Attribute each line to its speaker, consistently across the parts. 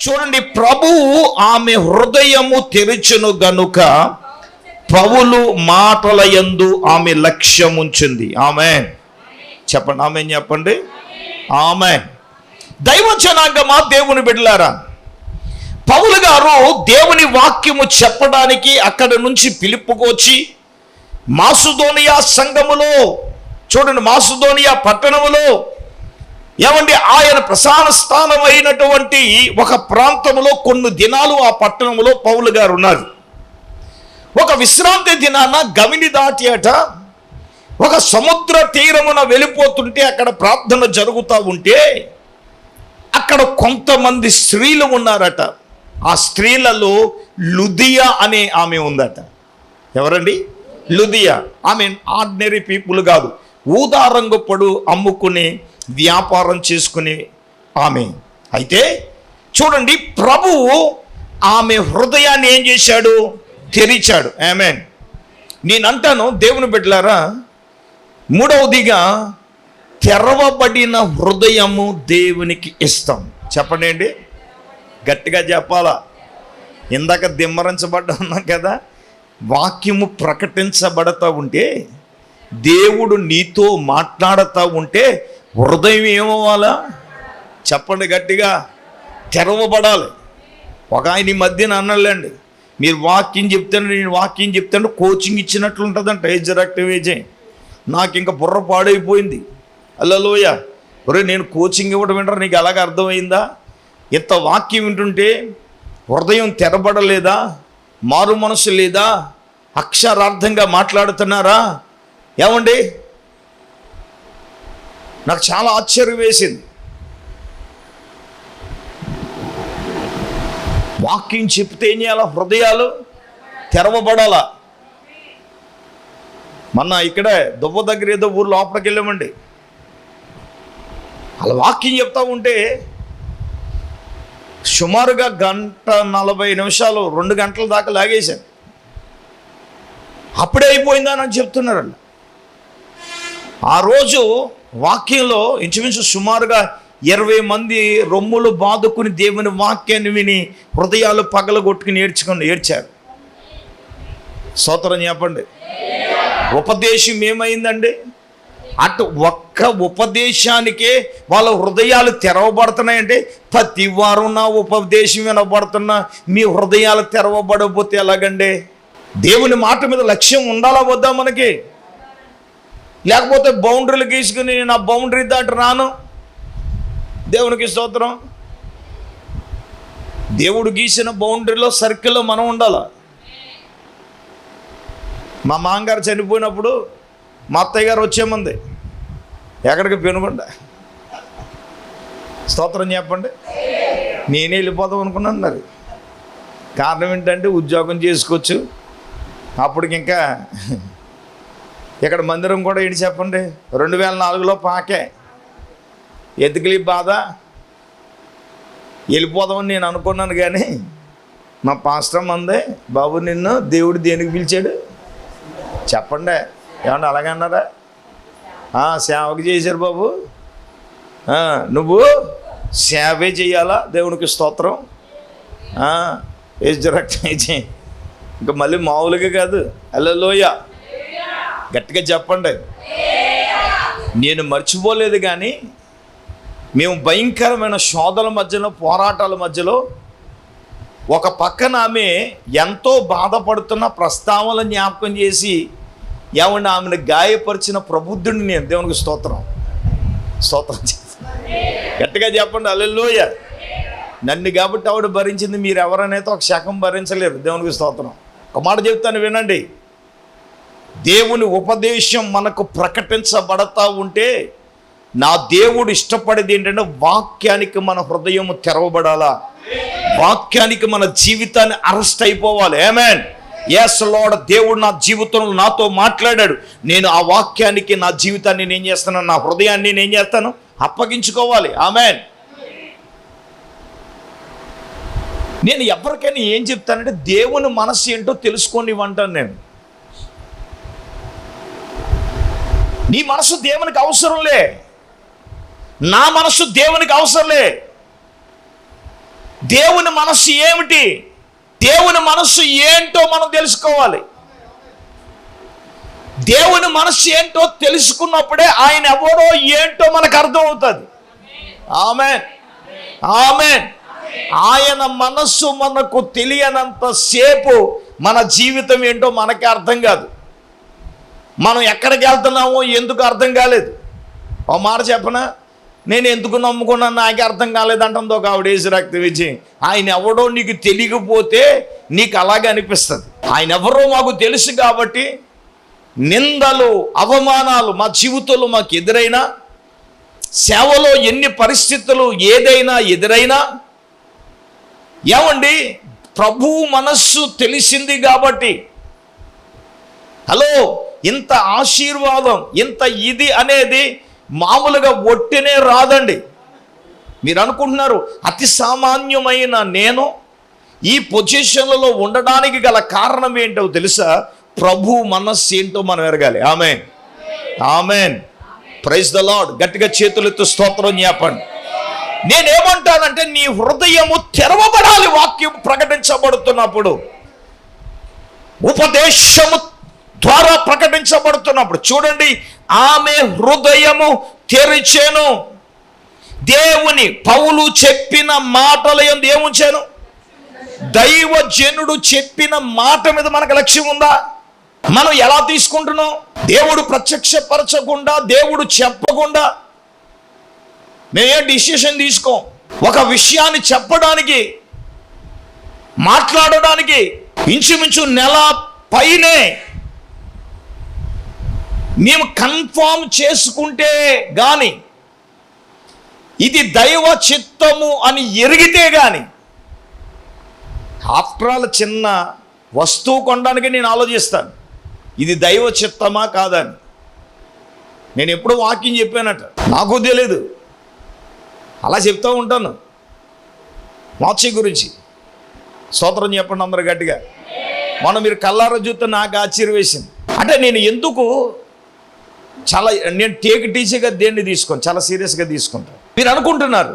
Speaker 1: చూడండి, ప్రభువు ఆమె హృదయము తెరిచెను గనుక పౌలు మాటల యందు ఆమె లక్ష్యం ఉంచింది. ఆమేన్ చెప్పండి, ఆమేన్ చెప్పండి, ఆమేన్. దైవ జనాంగమా, దేవుని బిడ్డలారా, పౌలు గారు దేవుని వాక్యము చెప్పడానికి అక్కడి నుంచి పిలుపుకొచ్చి మాసిదోనియా సంఘములో, చూడండి మాసిదోనియా పట్టణములో ఏమండి ఆయన ప్రధాన స్థానం అయినటువంటి ఒక ప్రాంతంలో కొన్ని దినాలు ఆ పట్టణంలో పౌలు గారు ఉన్నారు. ఒక విశ్రాంతి దినాన గవిని దాటి అట ఒక సముద్ర తీరమున వెళ్ళిపోతుంటే అక్కడ ప్రార్థన జరుగుతూ ఉంటే అక్కడ కొంతమంది స్త్రీలు ఉన్నారట. ఆ స్త్రీలలో లుదియా అనే ఆమె ఉందట. ఎవరండి? లుదియా. ఆమె ఆర్డినరీ పీపుల్ కాదు, ఊదా రంగు పొడు అమ్ముకుని వ్యాపారం చేసుకునే ఆమె. అయితే చూడండి, ప్రభువు ఆమె హృదయాన్ని ఏం చేశాడు? తెరిచాడు. ఆమేన్. నేనంటాను దేవుని బిడ్డలారా, మూడవదిగా తెరవబడిన హృదయము దేవునికి ఇష్టం. చెప్పండి అండి, గట్టిగా చెప్పాలా. ఇందాక దిమ్మరించబడ్డా ఉన్నాం కదా, వాక్యము ప్రకటించబడతా ఉంటే, దేవుడు నీతో మాట్లాడుతూ ఉంటే హృదయం ఏమవ్వాలా? చెప్పండి గట్టిగా, తెరవబడాలి. ఒక ఆయన ఈ మధ్యన అన్నాళ్ళండి, మీరు వాక్యం చెప్తాను, నేను వాక్యం చెప్తాను, కోచింగ్ ఇచ్చినట్లు ఉంటుందంట. ఏజ్ నాకు ఇంకా బుర్ర పాడైపోయింది. అల్లలోయ, ఒరే నేను కోచింగ్ ఇవ్వడం వింటారా, నీకు అలాగ అర్థమైందా? ఇంత వాక్యం వింటుంటే హృదయం తెరబడలేదా? మారు మనసు లేదా? అక్షరార్థంగా మాట్లాడుతున్నారా? ఏమండి, నాకు చాలా ఆశ్చర్యం వేసింది. వాక్యం చెప్తే ఏం చేయాలా? హృదయాలు తెరవబడాలా. మొన్న ఇక్కడే దువ్వ దగ్గర ఏదో ఊరు లోపలికి వెళ్ళామండి. అలా వాక్యం చెప్తా ఉంటే సుమారుగా 1:40 2 గంటల దాకా లాగేశాను. అప్పుడే అయిపోయిందా అని చెప్తున్నారండి. ఆ రోజు వాక్యంలో ఇంచుమించు సుమారుగా 20 మంది రొమ్ములు బాదుకుని దేవుని వాక్యాన్ని విని హృదయాలు పగలగొట్టుకుని ఏడ్చారు. స్తోత్రం చెప్పండి. ఉపదేశం ఏమైందండి? అటు ఒక్క ఉపదేశానికే వాళ్ళ హృదయాలు తెరవబడుతున్నాయంటే, ప్రతి వారం నా ఉపదేశం వినబడుతున్నా మీ హృదయాలు తెరవబడకపోతే ఎలాగండి? దేవుని మాట మీద లక్ష్యం ఉండాలా వద్దా మనకి? లేకపోతే బౌండరీలు గీసుకుని నా బౌండరీ దాటి రాను. దేవునికి స్తోత్రం. దేవుడు గీసిన బౌండరీలో సర్కిల్లో మనం ఉండాలా. మా మామగారు చనిపోయినప్పుడు మా అత్తయ్య గారు వచ్చేమంది, ఎక్కడికి పెనుగొండ. స్తోత్రం చెప్పండి. నేనే వెళ్ళిపోదాం అనుకున్నాను. మరి కారణం ఏంటంటే ఉద్యోగం చేసుకోవచ్చు. అప్పటికి ఇంకా ఇక్కడ మందిరం కూడా ఏంటి చెప్పండి, 2004లో పాకే ఎతికిలి బాధ. వెళ్ళిపోదామని నేను అనుకున్నాను, కానీ మా పాస్టర్ మందే, బాబు నిన్ను దేవుడు దేనికి పిలిచాడు చెప్పండి. ఏమన్నా అలాగన్నారా? సేవకు చేశారు బాబు, నువ్వు సేవే చేయాలా. దేవునికి స్తోత్రం. ఇంకా మళ్ళీ మామూలుగా కాదు. హల్లెలూయా, గట్టిగా చెప్పండి. నేను మర్చిపోలేదు, కానీ మేము భయంకరమైన శోధల మధ్యలో, పోరాటాల మధ్యలో ఒక పక్కన ఆమె ఎంతో బాధపడుతున్న ప్రస్తావన జ్ఞాపకం చేసి ఏమన్నా ఆమెను గాయపరిచిన ప్రబుద్ధుడిని నేను. దేవునికి స్తోత్రం. గట్టిగా చెప్పండి హల్లెలూయా. నన్ను కాబట్టి ఆవిడ భరించింది, మీరు ఎవరనైతే ఒక శాఖం భరించలేరు. దేవునికి స్తోత్రం. ఒక మాట చెప్తాను వినండి. దేవుని ఉపదేశం మనకు ప్రకటించబడతా ఉంటే నా దేవుడు ఇష్టపడేది ఏంటంటే వాక్యానికి మన హృదయం తెరవబడాలా. వాక్యానికి మన జీవితాన్ని అరెస్ట్ అయిపోవాలి. ఆమేన్. yes Lord, దేవుడు నా జీవితంలో నాతో మాట్లాడాడు. నేను ఆ వాక్యానికి నా జీవితాన్ని నేను చేస్తాను, నా హృదయాన్ని నేను చేస్తాను, అప్పగించుకోవాలి. ఆమేన్. నేను ఎవరికైనా ఏం చెప్తానంటే దేవుని మనసు ఏంటో తెలుసుకోనివ్వంటాను నేను. నీ మనసు దేవునికి అవసరంలే, నా మనసు దేవునికి అవసరంలే. దేవుని మనస్సు ఏమిటి, దేవుని మనస్సు ఏంటో మనం తెలుసుకోవాలి. దేవుని మనస్సు ఏంటో తెలుసుకున్నప్పుడే ఆయన ఎవరో ఏంటో మనకు అర్థం అవుతుంది. ఆమేన్, ఆమేన్. ఆయన మనస్సు మనకు తెలియనంత సేపు మన జీవితం ఏంటో మనకే అర్థం కాదు. మనం ఎక్కడికి వెళ్తున్నామో ఎందుకు అర్థం కాలేదు. ఓ మాట చెప్పనా, నేను ఎందుకు నమ్ముకున్నాను నాకే అర్థం కాలేదంటుందో ఆవిడ ఏసు రక్తం ఇచ్చి. ఆయన ఎవడో నీకు తెలియకపోతే నీకు అలాగే అనిపిస్తుంది. ఆయన ఎవరో మాకు తెలుసు కాబట్టి నిందలు అవమానాలు మా జీవితంలో మాకు ఎదురైనా, సేవలో ఎన్ని పరిస్థితులు ఏదైనా ఎదురైనా, ఏమండి ప్రభువు మనస్సు తెలిసింది కాబట్టి, హలో, ఇంత ఆశీర్వాదం ఇంత ఇది అనేది మామూలుగా ఒట్టినే రాదండి. మీరు అనుకుంటున్నారు అతి సామాన్యమైన నేను ఈ పొజిషన్లలో ఉండడానికి గల కారణం ఏంటో తెలుసా? ప్రభు మనస్సు ఏంటో మనం ఎరగాలి. Amen, amen. Praise the Lord. గట్టిగా చేతులెత్తి స్తోత్రం చెప్పండి. నేనేమంటానంటే నీ హృదయము తెరవబడాలి. వాక్యం ప్రకటించబడుతున్నప్పుడు, ఉపదేశము ద్వారా ప్రకటించబడుతున్నప్పుడు చూడండి, ఆమె హృదయము తెరిచెను. దేవుని పౌలు చెప్పిన మాటలు ఏముంచాను? దైవజనుడు చెప్పిన మాట మీద మనకు లక్ష్యం ఉందా? మనం ఎలా తీసుకుంటున్నాం? దేవుడు ప్రత్యక్షపరచకుండా, దేవుడు చెప్పకుండా మేమే డిసిషన్ తీసుకోం. ఒక విషయాన్ని చెప్పడానికి, మాట్లాడడానికి ఇంచుమించు నెల పైనే మేము కన్ఫామ్ చేసుకుంటే గాని, ఇది దైవ చిత్తము అని ఎరిగితే గాని, ఆఫ్టర్ ఆల్ చిన్న వస్తువు కొనడానికి నేను ఆలోచిస్తాను, ఇది దైవ చిత్తమా కాదని. నేను ఎప్పుడు వాక్యం చెప్పానట, నాకు తెలియదు, అలా చెప్తూ ఉంటాను వాచ్ గురించి. స్తోత్రం చెప్పండి అందరు గట్టిగా. మనం మీరు కల్లారా చూస్తే నాకు ఆశ్చర్యం వేసింది. అంటే నేను ఎందుకు నేను టేక్ టీచర్గా దేన్ని తీసుకోను, చాలా సీరియస్గా తీసుకుంటాను. మీరు అనుకుంటున్నారు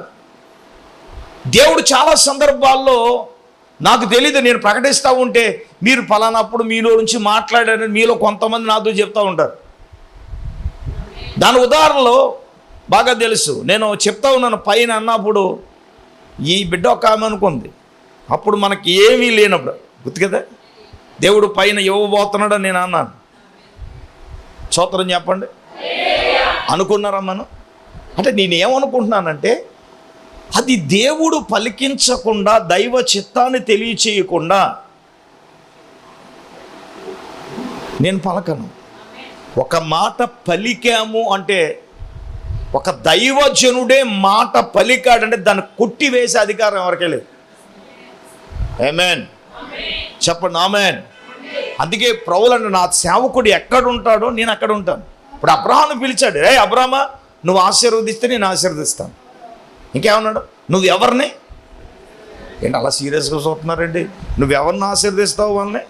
Speaker 1: దేవుడు చాలా సందర్భాల్లో నాకు తెలీదు, నేను ప్రకటిస్తూ ఉంటే మీరు ఫలానప్పుడు మీలో నుంచి మాట్లాడారని మీలో కొంతమంది నాతో చెప్తూ ఉంటారు. దాని ఉదాహరణలో బాగా తెలుసు. నేను చెప్తా ఉన్నాను పైన అన్నప్పుడు, ఈ బిడ్డ ఒక ఆమె అనుకుంది, అప్పుడు మనకి ఏమీ లేనప్పుడు గుర్తు కదా, దేవుడు పైన ఇవ్వబోతున్నాడని నేను అన్నాను. స్తోత్రం చెప్పండి. అనుకున్నారా మనం? అంటే నేనేమనుకుంటున్నానంటే, అది దేవుడు పలికించకుండా, దైవ చిత్తాన్ని తెలియచేయకుండా నేను పలకను. ఒక మాట పలికాము అంటే, ఒక దైవజనుడే మాట పలికాడంటే దాన్ని కొట్టివేసే అధికారం ఎవరికే లేదు. ఆమేన్ చెప్పండి, ఆమేన్. అందుకే ప్రభువులంటే నా సేవకుడు ఎక్కడ ఉంటాడో నేను అక్కడ ఉంటాను. ఇప్పుడు అబ్రహామును పిలిచాడు, రే అబ్రహామా, నువ్వు ఆశీర్వదిస్తే నేను ఆశీర్వదిస్తాను. ఇంకేమన్నాడు? నువ్వు ఎవరిని, ఏంటి అలా సీరియస్గా చూస్తున్నారండి? నువ్వెవరిని ఆశీర్వదిస్తావు? వాళ్ళని,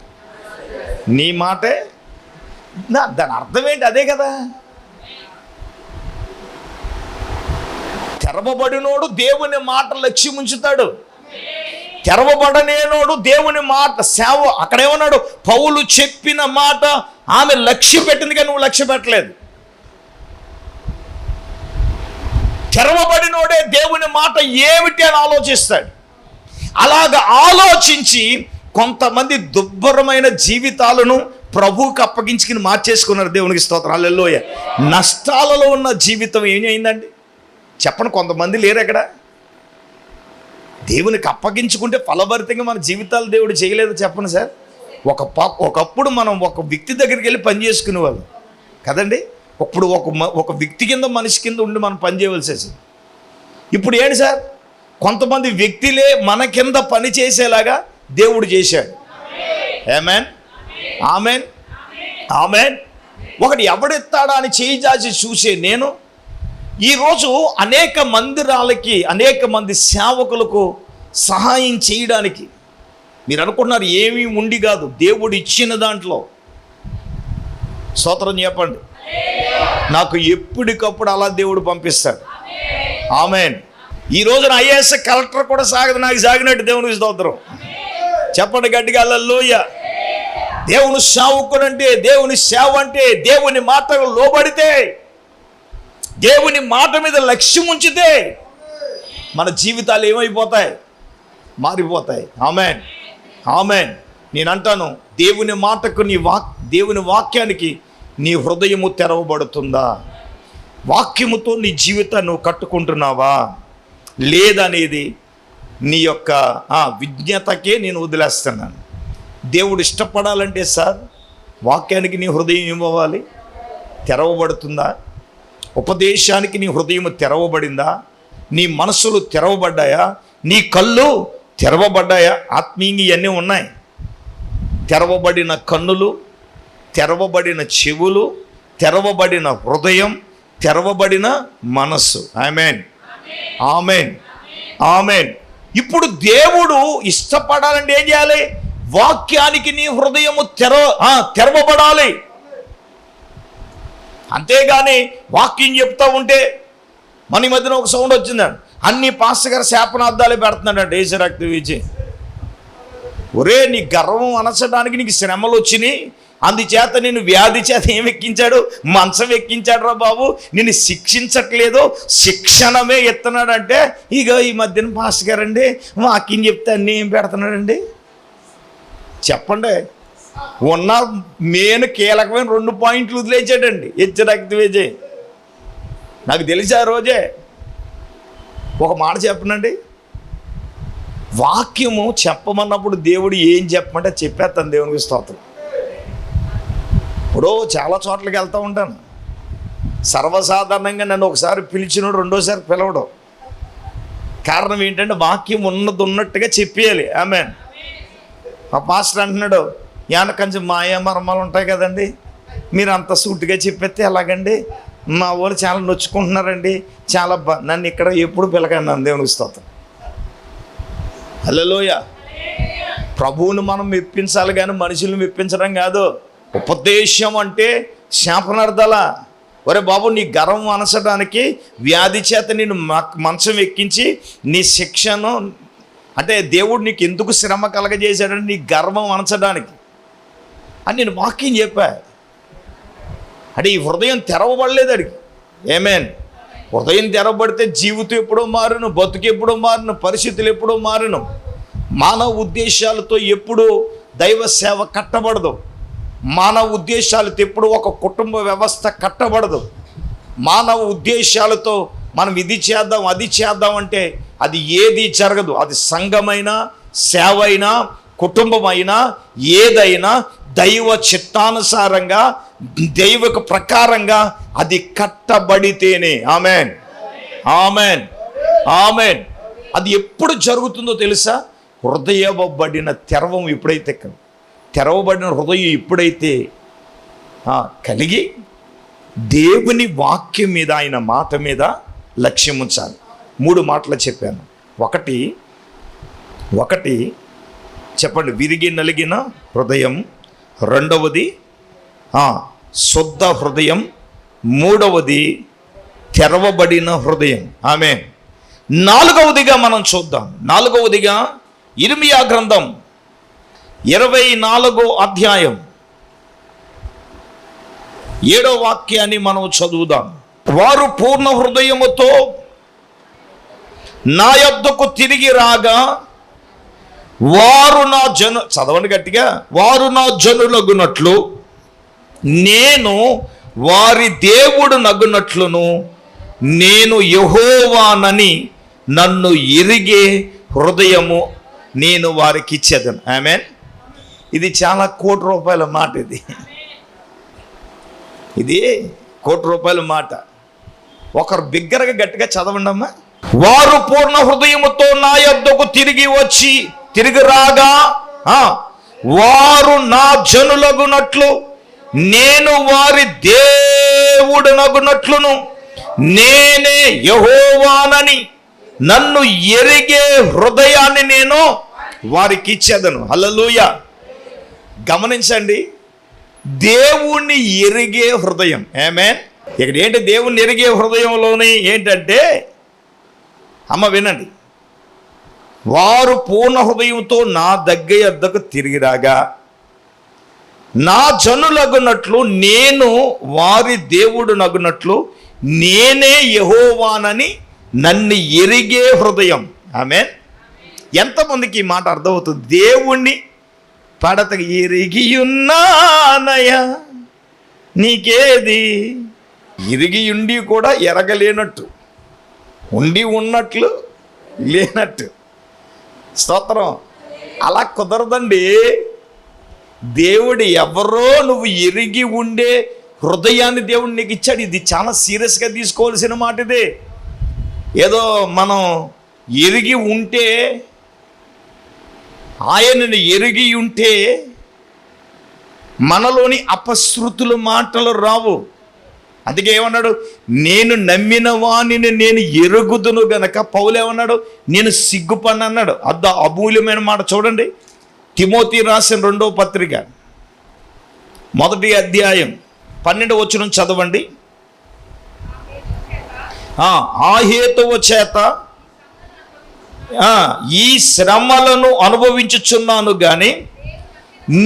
Speaker 1: నీ మాటే. దాని అర్థం ఏంటి? అదే కదా, తెరవబడినోడు దేవుని మాట లక్ష్యం ఉంచుతాడు, తెరవబడనేనోడు దేవుని మాట సేవ. అక్కడేమన్నాడు? పౌలు చెప్పిన మాట ఆమె లక్ష్య పెట్టింది కానీ నువ్వు లక్ష్య పెట్టలేదు. తెరవబడినోడే దేవుని మాట ఏమిటి అని ఆలోచిస్తాడు. అలాగ ఆలోచించి కొంతమంది దుర్భరమైన జీవితాలను ప్రభువుకి అప్పగించుకుని మార్చేసుకున్నారు. దేవునికి స్తోత్రం, హల్లెలూయా. నష్టాలలో ఉన్న జీవితం ఏమైందండి చెప్పండి? కొంతమంది లేరు ఎక్కడ? దేవునికి అప్పగించుకుంటే ఫలభరితంగా మన జీవితాలు దేవుడు చేయలేదు చెప్పండి సార్. ఒకప్పుడు మనం ఒక వ్యక్తి దగ్గరికి వెళ్ళి పని చేసుకునే వాళ్ళం కదండి. ఇప్పుడు ఒక వ్యక్తి కింద, మనిషి కింద ఉండి మనం పని చేయవలసి వచ్చింది. ఇప్పుడు ఏంటి సార్, కొంతమంది వ్యక్తులే మన కింద పని చేసేలాగా దేవుడు చేశాడు. ఆమేన్, ఆమేన్, ఆమేన్. ఒకటి ఎవడెత్తాడా అని చేయి చాచి చూసే నేను ఈరోజు అనేక మందిరాలకి, అనేక మంది సేవకులకు సహాయం చేయడానికి, మీరు అనుకుంటున్నారు ఏమీ ఉండి కాదు, దేవుడు ఇచ్చిన దాంట్లో. స్తోత్రం చెప్పండి. నాకు ఎప్పటికప్పుడు అలా దేవుడు పంపిస్తాడు. ఆమేన్. ఈ రోజున ఐఏఎస్ కలెక్టర్ కూడా సాగదు నాకు సాగినట్టు దేవునికి స్తోత్రం. చెప్పండి గట్టిగా హల్లెలూయా. దేవుని సేవకుడు అంటే, దేవుని సేవ అంటే, దేవుని మాటకు లోబడితే, దేవుని మాట మీద లక్ష్యం ఉంచితే మన జీవితాలు ఏమైపోతాయి? మారిపోతాయి. ఆమేన్, ఆమేన్. నేను అంటాను, దేవుని మాటకు దేవుని వాక్యానికి నీ హృదయము తెరవబడుతుందా? వాక్యముతో నీ జీవితాన్ని నువ్వు కట్టుకుంటున్నావా లేదనేది నీ యొక్క విజ్ఞతకే నేను వదిలేస్తున్నాను. దేవుడు ఇష్టపడాలంటే సార్ వాక్యానికి నీ హృదయం ఏమవ్వాలి? తెరవబడుతుందా? ఉపదేశానికి నీ హృదయం తెరవబడిందా? నీ మనసులు తెరవబడ్డాయా? నీ కళ్ళు తెరవబడ్డాయా? ఆత్మీయంగా ఇవన్నీ ఉన్నాయి. తెరవబడిన కన్నులు, తెరవబడిన చెవులు, తెరవబడిన హృదయం, తెరవబడిన మనస్సు. ఆమేన్, ఆమేన్, ఆమేన్. ఇప్పుడు దేవుడు ఇష్టపడాలంటే ఏం చేయాలి? వాక్యానికి నీ హృదయము తెరవబడాలి. అంతేగాని వాక్యం చెప్తా ఉంటే మన ఈ మధ్యన ఒక సౌండ్ వచ్చిందండి, అన్ని పాస్టర్ గారు శాపనార్థాలే పెడుతున్నాడు ఏసరక్తి విజయ్. ఒరే, నీ గర్వం అనసడానికి నీకు శ్రమలు వచ్చినాయి, అందుచేత నేను వ్యాధి చేత ఏం ఎక్కించాడు? మంచం ఎక్కించాడు రా బాబు. నేను శిక్షించట్లేదు, శిక్షణమే ఎత్తున్నాడంటే ఇక ఈ మధ్యన పాస్టర్ గారండి వాక్యం చెప్తే అన్నీ ఏం పెడుతున్నాడండి? చెప్పండి. ఉన్న మెయిన్ కీలకమైన 2 పాయింట్లు వదిలేసాడండి హెచ్చరక్తి విజయ్. నాకు తెలిసి ఆ రోజే ఒక మాట చెప్పనండి, వాక్యము చెప్పమన్నప్పుడు దేవుడు ఏం చెప్పమంటే చెప్పేస్తాను. దేవునికి స్తోత్రం. ఇప్పుడు చాలా చోట్లకి వెళ్తూ ఉంటాను, సర్వసాధారణంగా నన్ను ఒకసారి పిలిచినోడు రెండోసారి పిలవడం. కారణం ఏంటంటే వాక్యం ఉన్నట్టుగా చెప్పేయాలి. ఆమేన్. మా పాస్టర్ అంటున్నాడు, ఏమన్నా కొంచెం మాయా మర్మాలు ఉంటాయి కదండి, మీరు అంత సూటిగా చెప్పేస్తే ఎలాగండి? మా వాళ్ళు చాలా నొచ్చుకుంటున్నారండి, చాలా నన్ను ఇక్కడ ఎప్పుడు పిలకండి నన్ను. దేవునికి స్తోత్రం. హల్లెలూయా. ప్రభువును మనం మెప్పించాలి కానీ మనుషులను మెప్పించడం కాదు. ఉపదేశం అంటే శాపనార్థాల. ఒరే బాబు, నీ గర్వం అనసడానికి వ్యాధి చేత నేను మంచం ఎక్కించి నీ శిక్షను అంటే దేవుడు నీకు ఎందుకు శ్రమ కలగజేశాడని నీ గర్వం అనచడానికి అని నేను వాక్యం చెప్పా. అంటే ఈ హృదయం తెరవబడలేదు అడిగి. ఆమేన్. హృదయం తెరవబడితే జీవితం ఎప్పుడో మారును, బతుకు ఎప్పుడో మారును, పరిస్థితులు ఎప్పుడో మారును. మానవ ఉద్దేశాలతో ఎప్పుడు దైవ సేవ కట్టబడదు. మానవ ఉద్దేశాలతో ఎప్పుడు ఒక కుటుంబ వ్యవస్థ కట్టబడదు. మానవ ఉద్దేశాలతో మనం ఇది చేద్దాం అది చేద్దాం అంటే అది ఏది జరగదు. అది సంఘమైనా, సేవ అయినా, కుటుంబమైనా, ఏదైనా దైవ చిత్తానుసారంగా, దైవిక ప్రకారంగా అది కట్టబడితేనే. ఆమేన్, ఆమేన్, ఆమేన్. అది ఎప్పుడు జరుగుతుందో తెలుసా? హృదయబడిన తెరవబడిన హృదయం ఎప్పుడైతే కలిగి దేవుని వాక్యం మీద, ఆయన మాట మీద లక్ష్యం ఉంచాలి. 3 మాటలు చెప్పాను. ఒకటి చెప్పండి, విరిగి నలిగిన హృదయం. రెండవది శుద్ధ హృదయం. మూడవది తెరవబడిన హృదయం. ఆమేన్. 4వదిగా మనం చూద్దాం. 4వదిగా ఇర్మియా గ్రంథం 24వ అధ్యాయం 7వ వాక్యాన్ని మనం చదువుదాం. వారు పూర్ణ హృదయముతో నా యొద్దకు తిరిగి రాగా వారు నా చదవండి గట్టిగా, వారు నా జనులగునట్లు నేను వారి దేవుడు నగునట్లును నేను యెహోవానని నన్ను ఎరిగే హృదయము నేను వారికి ఇచ్చేదను. ఆమేన్. ఇది చాలా ₹1,00,00,000 మాట. ఇది ₹1,00,00,000 మాట. ఒకరు బిగ్గరగా గట్టిగా చదవండి అమ్మా. వారు పూర్ణ హృదయముతో నా యొద్దకు తిరిగి రాగా వారు నా జనులగునట్లు నేను వారి దేవుడనగునట్లును నేనే యెహోవానని నన్ను ఎరిగే హృదయాన్ని నేను వారికి ఇచ్చేదను. హల్లెలూయా. గమనించండి, దేవుణ్ణి ఎరిగే హృదయం. ఆమేన్. ఇక్కడ ఏంటి దేవుణ్ణి ఎరిగే హృదయంలోని ఏంటంటే అమ్మ వినండి, వారు పూర్ణ హృదయంతో నా యొద్దకు తిరిగి రాగా నా జనులగునట్లు నేను వారి దేవుడు నగునట్లు నేనే యెహోవానని నన్ను ఎరిగే హృదయం. ఆమేన్. ఎంతమందికి ఈ మాట అర్థమవుతుంది? దేవుణ్ణి పడత ఎరిగియున్నానయ్యా నీకేది, ఎరిగి ఉండి కూడా ఎరగలేనట్టు, ఉండి ఉన్నట్లు లేనట్టు. స్తోత్రం. అలా కుదరదండి. దేవుడు ఎవరో నువ్వు ఎరిగి ఉండే హృదయాన్ని దేవుడు నీకు ఇచ్చాడు. ఇది చాలా సీరియస్గా తీసుకోవాల్సిన మాట. ఇదే ఏదో మనం ఎరిగి ఉంటే, ఆయనను ఎరిగి ఉంటే మనలోని అపశృతుల మాటలు రావు. అందుకే ఏమన్నాడు? నేను నమ్మిన వాణిని నేను ఎరుగుదును గనక. పౌలు ఏమన్నాడు? నేను సిగ్గుపడిన అన్నాడు. అమూల్యమైన మాట చూడండి. తిమోతి రాసిన 2వ పత్రిక 1వ అధ్యాయం 12వ వచనం చదవండి. ఆ హేతువు చేత ఈ శ్రమలను అనుభవించుచున్నాను గాని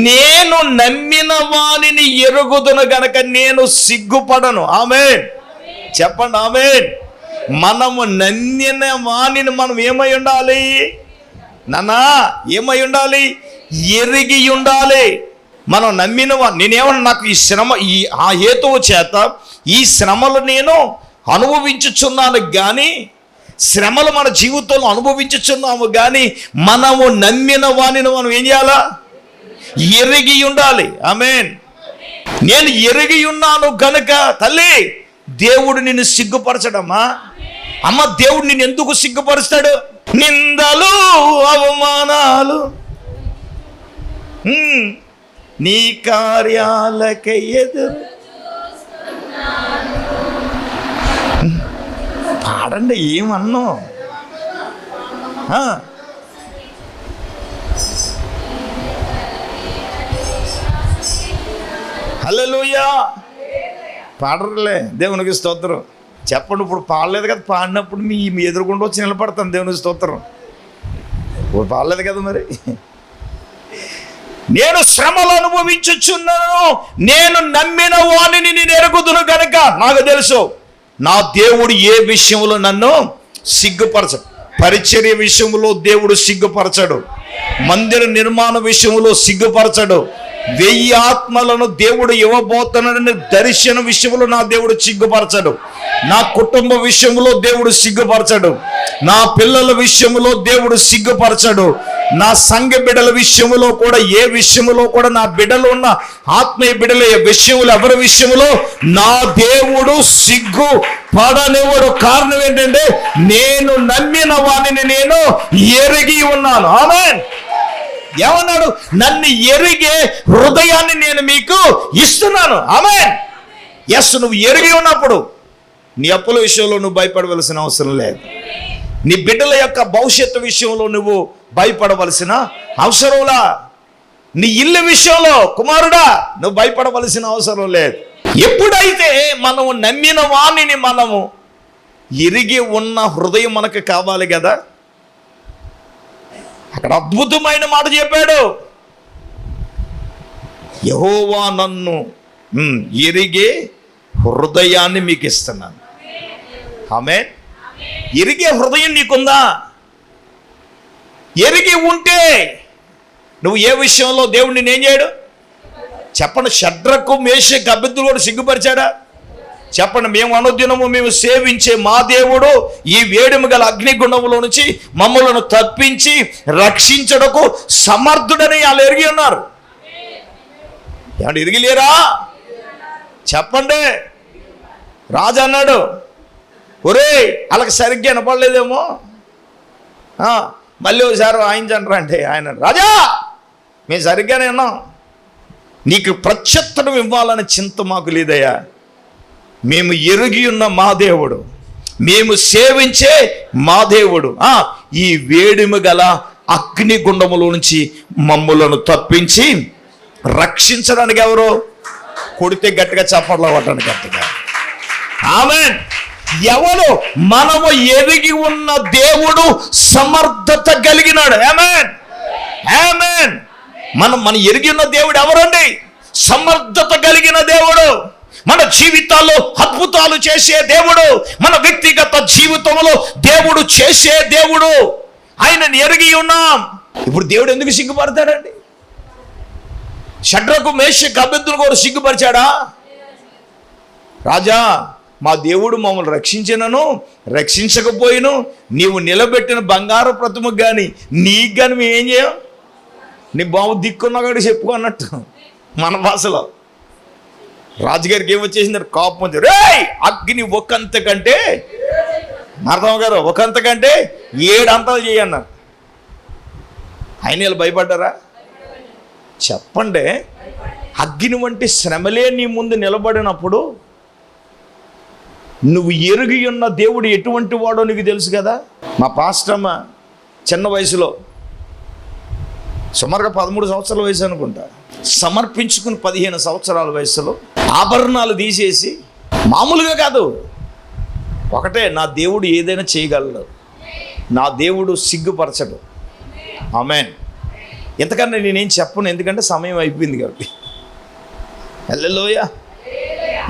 Speaker 1: నేను నమ్మిన వానిని ఎరుగుదును గనక నేను సిగ్గుపడను. ఆమేన్. చెప్పండి ఆమేన్. మనము నమ్మిన వానిని మనం ఏమై ఉండాలి నాన్నా? ఏమై ఉండాలి? ఎరిగి ఉండాలి. మనం నమ్మిన వాడిని. నేనేమన్నా, నాకు ఈ శ్రమ, ఆ హేతువు చేత ఈ శ్రమలు నేను అనుభవించుచున్నాను కానీ, శ్రమలు మన జీవితంలో అనుభవించుచున్నాము కానీ మనము నమ్మిన వానిని మనం ఏం చేయాలా? ఎరిగి ఉండాలి. ఆమేన్. నేను ఎరిగి ఉన్నాను గనుక తల్లి దేవుడు నిన్ను సిగ్గుపరచడమ్మా. అమ్మ, దేవుడు నిన్ను ఎందుకు సిగ్గుపరుస్తాడు? నిందలు అవమానాలు నీ కార్యాలకై ఎదురు. పాడండి, ఏమన్నో. హల్లెలూయా. పాడరులే, దేవునికి స్తోత్రం. చెప్పండి. ఇప్పుడు పాడలేదు కదా, పాడినప్పుడు మీ ఎదురుకుండా వచ్చి నిలబడతాను. దేవునికి స్తోత్రం. ఇప్పుడు పాడలేదు కదా మరి. నేను శ్రమలు అనుభవించుచున్నాను, నేను నమ్మిన వాణిని నేను ఎరుగుదును కనుక. నాకు తెలుసు నా దేవుడు ఏ విషయంలో నన్ను సిగ్గుపరచడు. పరిచర్య విషయంలో దేవుడు సిగ్గుపరచడు. మందిర నిర్మాణ విషయంలో సిగ్గుపరచడు. 1000 ఆత్మలను దేవుడు ఇవ్వబోతున్నాడని దర్శన విషయంలో నా దేవుడు సిగ్గుపరచడు. నా కుటుంబ విషయంలో దేవుడు సిగ్గుపరచడు. నా పిల్లల విషయంలో దేవుడు సిగ్గుపరచడు. నా సంఘ బిడ్డల విషయంలో కూడా, ఏ విషయంలో కూడా, నా బిడ్డలు ఉన్న ఆత్మీయ బిడ్డల విషయంలో, ఎవరి విషయంలో నా దేవుడు సిగ్గు పడనివ్వడు. కారణం ఏంటంటే నేను నమ్మిన వానిని నేను ఎరిగి ఉన్నాను. ఆమేన్. ఏమన్నాడు? నన్ను ఎరిగే హృదయాన్ని నేను మీకు ఇస్తున్నాను. ఆమేన్. ఎస్, నువ్వు ఎరిగి ఉన్నప్పుడు నీ అప్పుల విషయంలో నువ్వు భయపడవలసిన అవసరం లేదు. నీ బిడ్డల యొక్క భవిష్యత్తు విషయంలో నువ్వు భయపడవలసిన అవసరంలా. నీ ఇల్లు విషయంలో కుమారుడా నువ్వు భయపడవలసిన అవసరం లేదు. ఎప్పుడైతే మనము నమ్మిన వాణిని మనము ఎరిగి ఉన్న హృదయం మనకు కావాలి కదా. అక్కడ అద్భుతమైన మాట చెప్పాడు. యెహోవా నన్ను ఎరిగే హృదయాన్ని మీకు ఇస్తున్నాను. ఆమేన్. ఎరిగే హృదయం నీకుందా? ఎరిగి ఉంటే నువ్వు ఏ విషయంలో దేవుడు నిన్ను ఏం చేయడు? చెప్పండి. షడ్రకు మేషకు అబేద్నెగోను సిగ్గుపరిచాడా? చెప్పండి. మేము అనుదినము మేము సేవించే మా దేవుడు ఈ వేడిమి గల అగ్నిగుండంలో నుంచి మమ్మలను తప్పించి రక్షించడకు సమర్థుడని వాళ్ళు ఎరిగి ఉన్నారు. ఏమంటే ఎరిగిలేరా? చెప్పండి. రాజు అన్నాడు, ఒరే వాళ్ళకి సరిగ్గా వినపడలేదేమో, మళ్ళీ ఒకసారి వాయించండి అంటే ఆయన, రాజా మేము సరిగ్గానే విన్నాం, నీకు ప్రత్యుత్తరం ఇవ్వాలని చింత మాకు లేదయ్యా. మేము ఎరిగి ఉన్న మా దేవుడు, మేము సేవించే మా దేవుడు ఈ వేడిమి గల అగ్నిగుండములో నుంచి మమ్ములను తప్పించి రక్షించడానికి ఎవరు? కొడితే గట్టిగా చప్పట్లు కొట్టండి గట్టిగా. ఆమేన్. ఎవరు? మనము ఎరిగి ఉన్న దేవుడు సమర్థత కలిగినాడు. ఆమేన్, ఆమేన్. మన ఎరిగి ఉన్న దేవుడు ఎవరండి? సమర్థత కలిగిన దేవుడు. మన జీవితాల్లో అద్భుతాలు చేసే దేవుడు, మన వ్యక్తిగత జీవితంలో దేవుడు చేసే దేవుడు. ఆయనని ఎరిగి ఉన్నాం. ఇప్పుడు దేవుడు ఎందుకు సిగ్గుపడతాడండి? షడ్రకు మేషకు అబేద్నెగోను కూడా సిగ్గుపరిచాడా? రాజా, మా దేవుడు మమ్మల్ని రక్షించినను రక్షించకపోయిను నీవు నిలబెట్టిన బంగారు ప్రతిమకు కానీ నీకు కానీ మేము ఏం చేయం? నీ బాబు దిక్కున్నా కూడా చెప్పుకో అన్నట్టు మన భాషలో. రాజుగారికి ఏమొచ్చేసింది? కోపం వచ్చి, రేయ్ అగ్ని ఒకంత కంటే, అర్థం గారు, ఒకంత కంటే 7 అంతలు చేయన్నారు. ఆయన వీళ్ళు భయపడ్డారా? చెప్పండి. అగ్ని వంటి శ్రమలే నీ ముందు నిలబడినప్పుడు నువ్వు ఎరిగి ఉన్న దేవుడు ఎటువంటి వాడో నీకు తెలుసు కదా. మా పాస్టమ్మ చిన్న వయసులో, సుమారుగా 13 సంవత్సరాల వయసు అనుకుంటా, సమర్పించుకుని 15 సంవత్సరాల వయసులో ఆభరణాలు తీసేసి, మామూలుగా కాదు, ఒకటే, నా దేవుడు ఏదైనా చేయగలడు, నా దేవుడు సిగ్గుపరచడు. ఆమేన్. ఎంతకన్నా నేనేం చెప్పను, ఎందుకంటే సమయం అయిపోయింది కాబట్టి. హల్లెలూయా.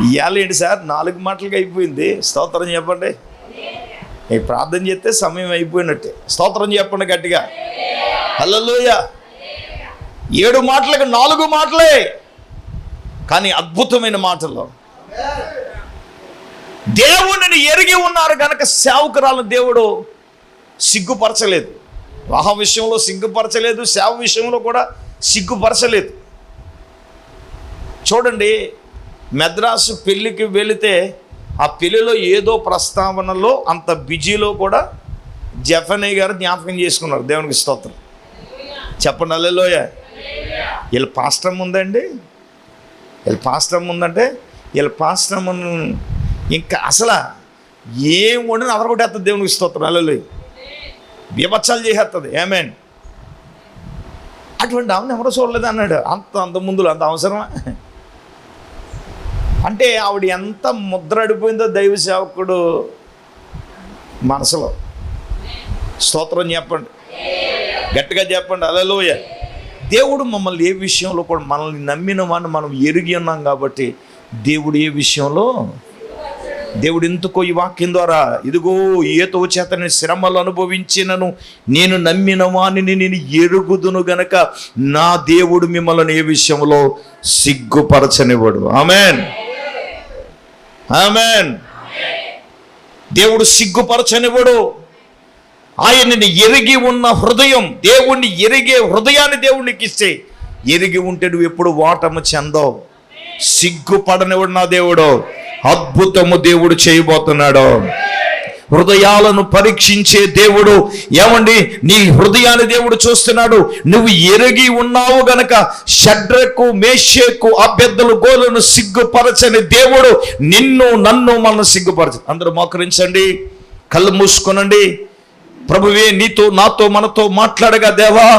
Speaker 1: ఇవాళ ఏంటి సార్ 4 మాటలకి అయిపోయింది? స్తోత్రం చెప్పండి. ప్రార్థన చేస్తే సమయం అయిపోయినట్టే. స్తోత్రం చెప్పండి గట్టిగా. హల్లెలూయా. 7 మాటలకు 4 మాటలే, కానీ అద్భుతమైన మాటల్లో దేవునిని ఎరిగి ఉన్నారు కనుక సేవకురాలను దేవుడు సిగ్గుపరచలేదు. వివాహం విషయంలో సిగ్గుపరచలేదు, సేవ విషయంలో కూడా సిగ్గుపరచలేదు. చూడండి, మెద్రాసు పెళ్ళికి వెళితే ఆ పెళ్ళిలో ఏదో ప్రస్తావనలో అంత బిజీలో కూడా జెఫనీ గారు జ్ఞాపకం చేసుకున్నారు. దేవునికి స్తోత్రం చెప్పండి. హల్లెలూయా. వీళ్ళ పాస్టర్ ఉందండి, వీళ్ళ పాస్టర్ ఉందంటే వీళ్ళ పాస్టర్ ఇంకా అసలు ఏం వండిన అదరగొట్టేస్తుంది. దేవునికి స్తోత్రం. హల్లెలూయా. బీభత్సాలు చేసేస్తుంది. ఆమేన్. అటువంటి ఆమెను ఎవరో చూడలేదు అన్నాడు. అంత ముందులో అంత అవసరమా? అంటే ఆవిడ ఎంత ముద్రడిపోయిందో దైవ సేవకుడు మనసులో. స్తోత్రం చెప్పండి, గట్టిగా చెప్పండి. హల్లెలూయా. దేవుడు మమ్మల్ని ఏ విషయంలో కూడా, మనల్ని నమ్మిన వాడిని మనం ఎరిగి ఉన్నాం కాబట్టి దేవుడు ఏ విషయంలో, దేవుడు ఎందుకో ఈ వాక్యం ద్వారా, ఇదిగో ఏతో చేత నేను శ్రమలు అనుభవించినను నేను నమ్మిన వాణిని నేను ఎరుగుదును గనక నా దేవుడు మిమ్మల్ని ఏ విషయంలో సిగ్గుపరచనివ్వడు. ఆమేన్, ఆమేన్. దేవుడు సిగ్గుపరచనివ్వడు. ఆయనని ఎరిగి ఉన్న హృదయం, దేవుణ్ణి ఎరిగే హృదయాన్ని దేవునికి ఇస్తే, ఎరిగి ఉంటే నువ్వు ఎప్పుడు ఓటమి చెందవు. సిగ్గుపడనివాడు నా దేవుడు. అద్భుతము దేవుడు చేయబోతున్నాడు. హృదయాలను పరీక్షించే దేవుడు. ఏమండి, నీ హృదయాన్ని దేవుడు చూస్తున్నాడు. నువ్వు ఎరిగి ఉన్నావు గనక షడ్రకు మేషకు అబేద్నెగోలను సిగ్గుపరచని దేవుడు నిన్ను నన్ను మనం సిగ్గుపరచ. అందరూ మోకరించండి, కళ్ళు మూసుకొనండి. ప్రభువే నీతో నాతో మనతో మాట్లాడగా, దేవా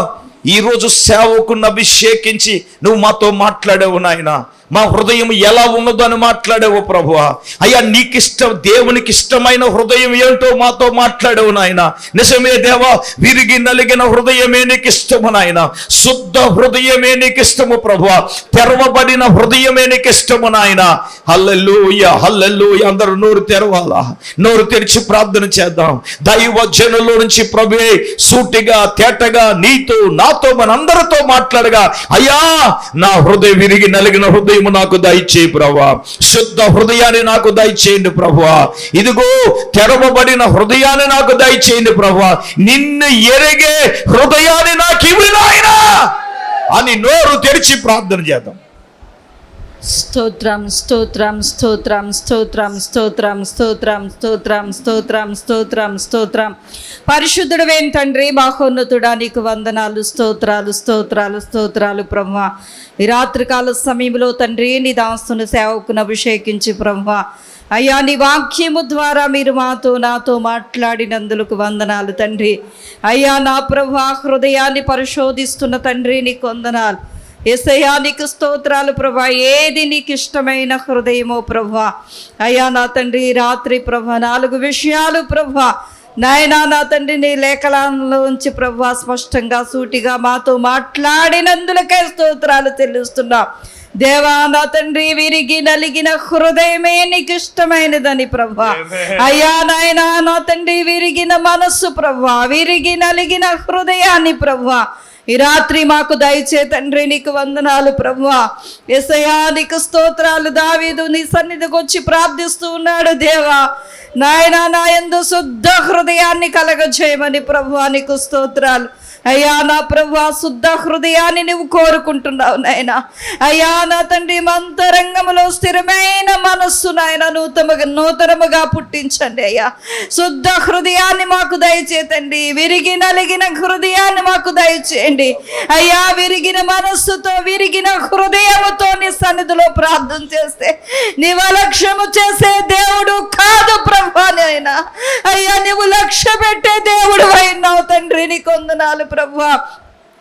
Speaker 1: ఈరోజు సేవకుని అభిషేకించి నువ్వు మాతో మాట్లాడావు నాయన. మా హృదయం ఎలా ఉన్నదో అని మాట్లాడావు ప్రభువా. అయ్యా, నీకిష్టం, దేవునికి ఇష్టమైన హృదయం ఏంటో మాతో మాట్లాడావు నాయన. నిజమే దేవా, విరిగి నలిగిన హృదయమే నీకు ఇష్టము నాయన. శుద్ధ హృదయమే నీకు ఇష్టము ప్రభువా. తెరవబడిన హృదయమే నీకు ఇష్టము నాయన. హల్లెలూయా, హల్లెలూయా. అందరూ నోరు తెరవాలా, నోరు తెరిచి ప్రార్థన చేద్దాం. దైవ జనుల నుంచి ప్రభువే సూటిగా తేటగా నీతో నాతో మనందరితో మాట్లాడగా, అయ్యా నా హృదయం విరిగి నలిగిన హృదయం నాకు దయచేయి ప్రభువా. శుద్ధ హృదయాన్ని నాకు దయచేయండి ప్రభువా. ఇదిగో తెరవబడిన హృదయాన్ని నాకు దయచేయండి ప్రభువా. నిన్ను ఎరిగే హృదయాన్ని నాకు ఇవ్వు నాయనా అని నోరు తెరిచి ప్రార్థన చేద్దాం.
Speaker 2: స్తోత్రం, స్తోత్రం, స్తోత్రం, స్తోత్రం, స్తోత్రం, స్తోత్రం, స్తోత్రం, స్తోత్రం, స్తోత్రం, స్తోత్రం. పరిశుద్ధుడవేం తండ్రి, మహోన్నతుడా నీకు వందనాలు, స్తోత్రాలు, స్తోత్రాలు, స్తోత్రాలు ప్రభువా. ఈ రాత్రికాల సమయంలో తండ్రి నీ దాసుని సేవకుని అభిషేకించి ప్రభువా, అయ్యా నీ వాక్యము ద్వారా మీరు నాతో మాట్లాడినందుకు వందనాలు తండ్రి. అయ్యా నా ప్రభువా, హృదయాన్ని పరిశోధిస్తున్న తండ్రి నీకు వందనాలు. యేసయ్యా నీకు స్తోత్రాలు ప్రభా. ఏది నీకు ఇష్టమైన హృదయమో ప్రభా. అయ్యా నా తండ్రి ఈ రాత్రి ప్రభా 4 విషయాలు ప్రభా నాయనా నా తండ్రి నీ లేఖనాల్లో ఉంచి ప్రభా స్పష్టంగా సూటిగా మాతో మాట్లాడినందులకే స్తోత్రాలు చెల్లిస్తున్నా దేవా. నా తండ్రి విరిగి నలిగిన హృదయమే నీకు ఇష్టమైనదని ప్రభా. అయ్యా నాయనా నా తండ్రి విరిగిన మనస్సు ప్రభా, విరిగి నలిగిన హృదయాన్ని ప్రభా ఈ రాత్రి మాకు దయచే తండ్రి. నీకు వందనాలు ప్రభువా. యేసయ్యా నీకు స్తోత్రాలు. దావీదు నీ సన్నిధికి వచ్చి ప్రార్థిస్తూ ఉన్నాడు దేవా. నాయనా నా యందు శుద్ధ హృదయాన్ని కలగజేయమని ప్రభువా నీకు స్తోత్రాలు. అయ్యా నా ప్రభువా శుద్ధ హృదయాన్ని నువ్వు కోరుకుంటున్నావు నాయనా. అయ్యా నా తండ్రి అంతరంగములో స్థిరమైన మనస్సు నాయన నూతనముగా పుట్టించండి అయ్యా. శుద్ధ హృదయాన్ని మాకు దయచేతండి. విరిగి నలిగిన హృదయాన్ని మాకు దయచేయండి అయ్యా. విరిగిన మనస్సుతో విరిగిన హృదయముతో నీ సన్నిధిలో ప్రార్థన చేస్తే నీవు లక్ష్యము చేసే దేవుడు కాదు ప్రభా నాయనా. అయ్యా నువ్వు లక్ష్య పెట్టే దేవుడు అయినావు తండ్రి. నీకు వందనాలు ప్రభువా.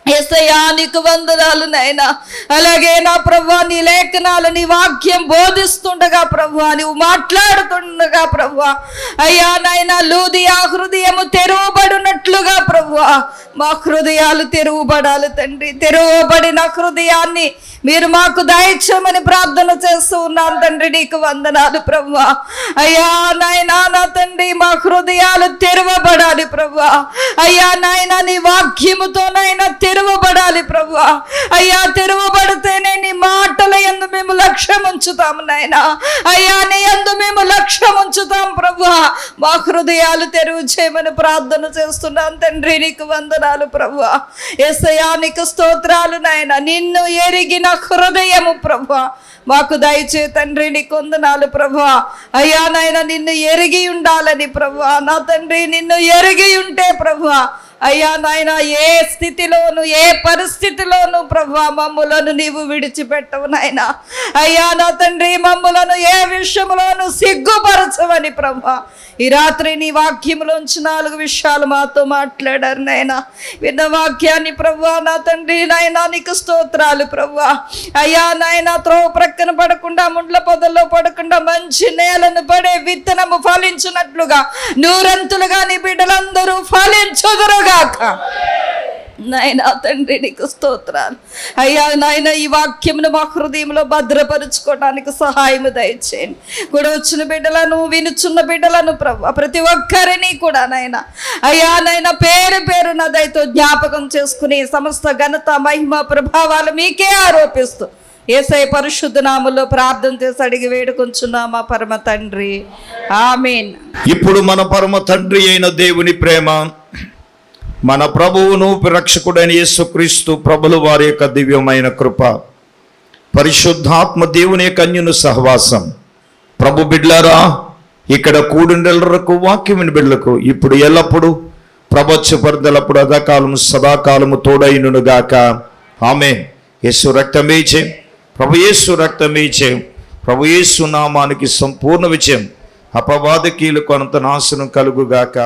Speaker 2: యేసయ్యా నీకు వందనాలు నాయనా. అలాగే నా ప్రభువా నీ లేఖనాలు నీ వాక్యం బోధిస్తుండగా ప్రభువా నువ్వు మాట్లాడుతుండగా ప్రభువా అయ్యా నాయనా లూదియా హృదయము తెరవబడినట్లుగా ప్రభువా మా హృదయాలు తెరవబడాలి తండ్రి. తెరవబడిన హృదయాన్ని మీరు మాకు దయచేయమని ప్రార్థన చేస్తూ ఉన్నాను తండ్రి. నీకు వందనాలు ప్రభువా. అయ్యా నాయనా నా తండ్రి మా హృదయాలు తెరవబడాలి ప్రభువా. అయ్యా నాయనా నీ వాక్యముతోనైనా తెరవబడాలి ప్రభువా. అయ్యా తెరవబడితేనే నీ మాటల యందు మేము లక్ష్యం ఉంచుతాము నాయనా. అయ్యా నీ యందు మేము లక్ష్యం ఉంచుతాం ప్రభువా. మా హృదయాలు తెరువు చేయమని ప్రార్థన చేస్తున్నాను తండ్రి. నీకు వందనాలు ప్రభువా. యేసయ్యా నీకు స్తోత్రాలు నాయనా. నిన్ను ఎరిగిన హృదయము ప్రభువా మాకు దయచే తండ్రి. నీకు వందనాలు ప్రభువా. అయ్యా నాయనా నిన్ను ఎరిగి ఉండాలని ప్రభువా నా తండ్రి. నిన్ను ఎరిగి ఉంటే ప్రభువా అయ్యా నాయనా ఏ స్థితిలోను ఏ పరిస్థితిలోను ప్రభువా మమ్ములను నీవు విడిచిపెట్టవు నాయనా. అయ్యా నా తండ్రి మమ్ములను ఏ విషయంలోను సిగ్గుపరచవని ప్రభువా ఈ రాత్రి నీ వాక్యములోంచి 4 విషయాలు మాతో మాట్లాడారు నాయనా. విన్న వాక్యాన్ని ప్రభువా నా తండ్రి నాయనా నీకు స్తోత్రాలు ప్రభువా. అయ్యా నాయనా త్రోవ ప్రక్కన పడకుండా ముండ్ల పొదల్లో పడకుండా మంచి నేలను పడే విత్తనము ఫలించినట్లుగా 100 నీ బిడ్డలందరూ ఫలించుదురుగాక నాయనా తండ్రి. నీకు స్తోత్రాలు అయ్యా నాయన. ఈ వాక్యమును మా హృదయంలో భద్రపరుచుకోవడానికి సహాయం దయచేయండి. కూడా వచ్చిన బిడ్డలను వినుచున్న బిడ్డలను ప్రభు ప్రతి ఒక్కరిని కూడా నాయన అయ్యా నాయన పేరు పేరు నా దయతో జ్ఞాపకం చేసుకుని సమస్త ఘనత మహిమ ప్రభావాలు మీకే ఆరోపిస్తూ యేసయ్య పరిశుద్ధ నామములో ప్రార్థన చేసి అడిగి వేడుకొంచున్నామా పరమ తండ్రి. ఆమేన్.
Speaker 1: ఇప్పుడు మన పరమ తండ్రి అయిన దేవుని ప్రేమ, మన ప్రభువును రక్షకుడైన యేసుక్రీస్తు ప్రభుల వారి యొక్క దివ్యమైన కృప, పరిశుద్ధాత్మ దేవుని యొక్క అన్యోన్య సహవాసం ప్రభు బిడ్లారా ఇక్కడ కూడిండలకు వాక్యమైన బిడ్డలకు ఇప్పుడు ఎల్లప్పుడు ప్రపంచపరిదలప్పుడు అదాకాలము సదాకాలము తోడైనుగాక. ఆమేన్. యేసు రక్తమే జయం. ప్రభు యేసు రక్తమే జయం. ప్రభు యేసు నామానికి సంపూర్ణ విజయం. అపవాదకీలకు అనంత నాశనం కలుగుగాక.